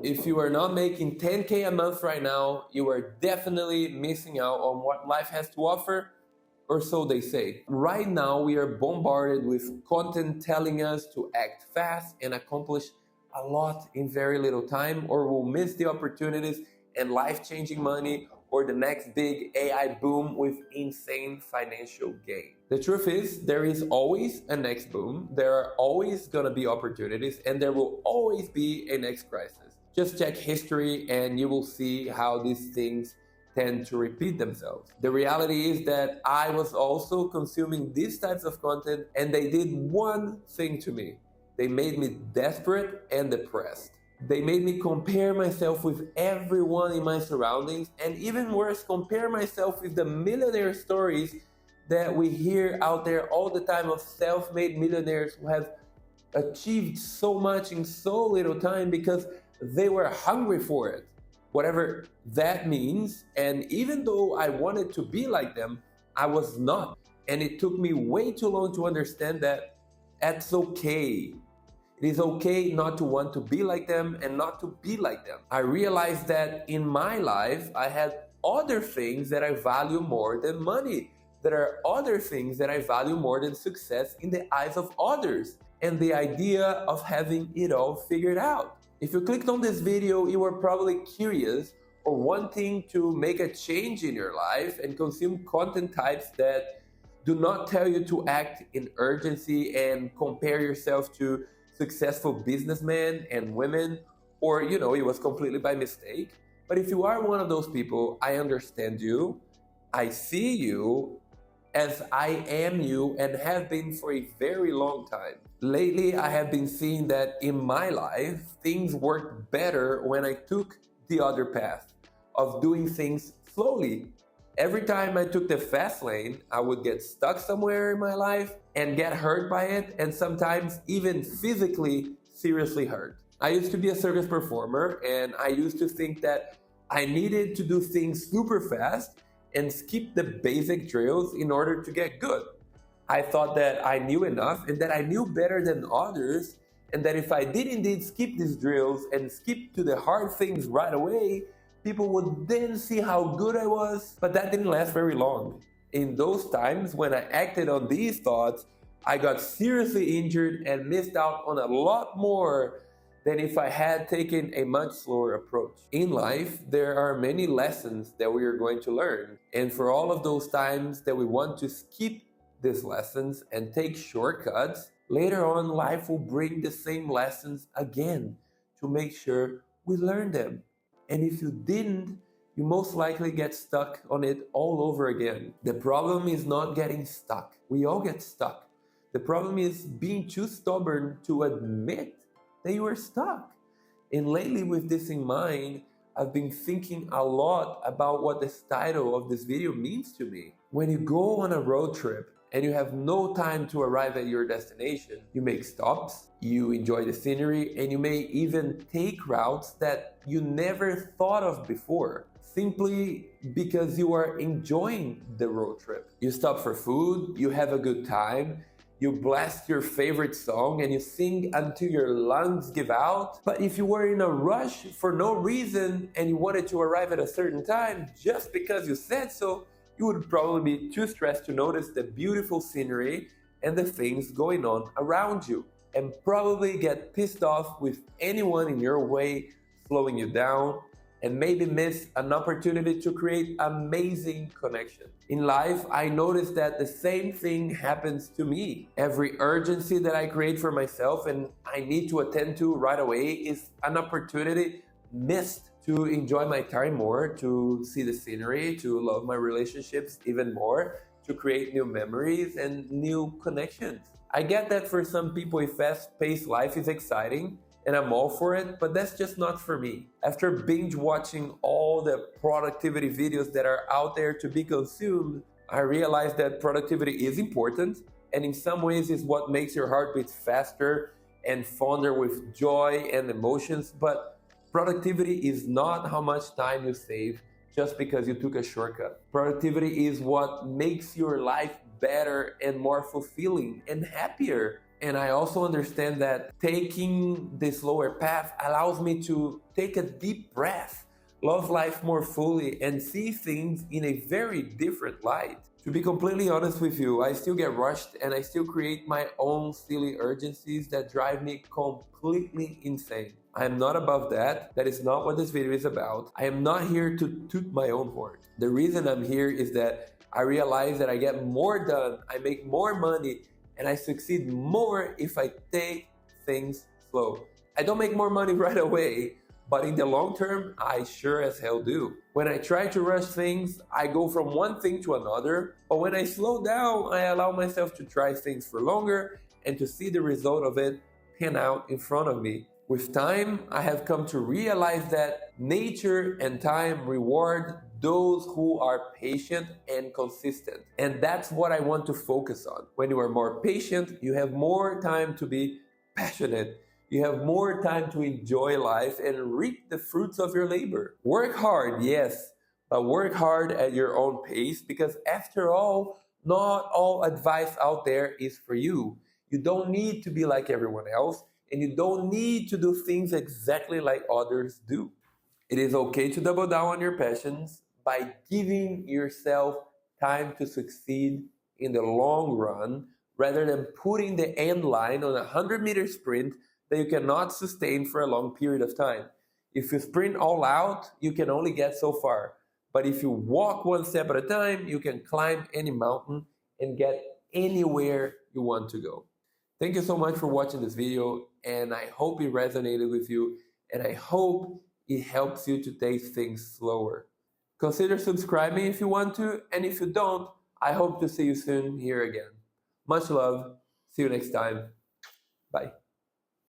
if you are not making 10K a month right now, you are definitely missing out on what life has to offer, or so they say. Right now, we are bombarded with content telling us to act fast and accomplish a lot in very little time, or we'll miss the opportunities and life-changing money, or the next big AI boom with insane financial gain. The truth is, there is always a next boom, there are always gonna be opportunities, and there will always be a next crisis. Just check history and you will see how these things tend to repeat themselves. The reality is that I was also consuming these types of content, and they did one thing to me. They made me desperate and depressed. They made me compare myself with everyone in my surroundings, and even worse, compare myself with the millionaire stories that we hear out there all the time of self-made millionaires who have achieved so much in so little time because they were hungry for it, whatever that means. And even though I wanted to be like them, I was not. And it took me way too long to understand that that's okay. It is okay not to want to be like them and not to be like them. I realized that in my life, I had other things that I value more than money. There are other things that I value more than success in the eyes of others, and the idea of having it all figured out. If you clicked on this video, you were probably curious or wanting to make a change in your life and consume content types that do not tell you to act in urgency and compare yourself to successful businessmen and women, or it was completely by mistake. But if you are one of those people, I understand you. I see you as I am you and have been for a very long time. Lately, I have been seeing that in my life, things worked better when I took the other path of doing things slowly. Every time I took the fast lane, I would get stuck somewhere in my life and get hurt by it, and sometimes even physically seriously hurt. I used to be a circus performer, and I used to think that I needed to do things super fast and skip the basic drills in order to get good. I thought that I knew enough and that I knew better than others, and that if I did indeed skip these drills and skip to the hard things right away, people would then see how good I was. But that didn't last very long. In those times when I acted on these thoughts, I got seriously injured and missed out on a lot more than if I had taken a much slower approach. In life, there are many lessons that we are going to learn. And for all of those times that we want to skip these lessons and take shortcuts, later on life will bring the same lessons again to make sure we learn them. And if you didn't, you most likely get stuck on it all over again. The problem is not getting stuck. We all get stuck. The problem is being too stubborn to admit that you are stuck. And lately, with this in mind, I've been thinking a lot about what this title of this video means to me. When you go on a road trip and you have no time to arrive at your destination, you make stops, you enjoy the scenery, and you may even take routes that you never thought of before, simply because you are enjoying the road trip. You stop for food, you have a good time, you blast your favorite song and you sing until your lungs give out. But if you were in a rush for no reason and you wanted to arrive at a certain time just because you said so, you would probably be too stressed to notice the beautiful scenery and the things going on around you, and probably get pissed off with anyone in your way slowing you down, and maybe miss an opportunity to create amazing connection. In life, I noticed that the same thing happens to me. Every urgency that I create for myself and I need to attend to right away is an opportunity missed to enjoy my time more, to see the scenery, to love my relationships even more, to create new memories and new connections. I get that for some people a fast-paced life is exciting, and I'm all for it, but that's just not for me. After binge watching all the productivity videos that are out there to be consumed, I realized that productivity is important, and in some ways is what makes your heart beat faster and fonder with joy and emotions, but productivity is not how much time you save just because you took a shortcut. Productivity is what makes your life better and more fulfilling and happier. And I also understand that taking this lower path allows me to take a deep breath, love life more fully, and see things in a very different light. To be completely honest with you, I still get rushed and I still create my own silly urgencies that drive me completely insane. I am not above that. That is not what this video is about. I am not here to toot my own horn. The reason I'm here is that I realize that I get more done, I make more money, and I succeed more if I take things slow. I don't make more money right away, but in the long term, I sure as hell do. When I try to rush things, I go from one thing to another, but when I slow down, I allow myself to try things for longer and to see the result of it pan out in front of me. With time, I have come to realize that nature and time reward those who are patient and consistent. And that's what I want to focus on. When you are more patient, you have more time to be passionate. You have more time to enjoy life and reap the fruits of your labor. Work hard, yes, but work hard at your own pace because, after all, not all advice out there is for you. You don't need to be like everyone else, and you don't need to do things exactly like others do. It is okay to double down on your passions by giving yourself time to succeed in the long run rather than putting the end line on a 100-meter sprint that you cannot sustain for a long period of time. If you sprint all out, you can only get so far. But if you walk one step at a time, you can climb any mountain and get anywhere you want to go. Thank you so much for watching this video, and I hope it resonated with you, and I hope it helps you to take things slower. Consider subscribing if you want to, and if you don't, I hope to see you soon here again. Much love. See you next time. Bye.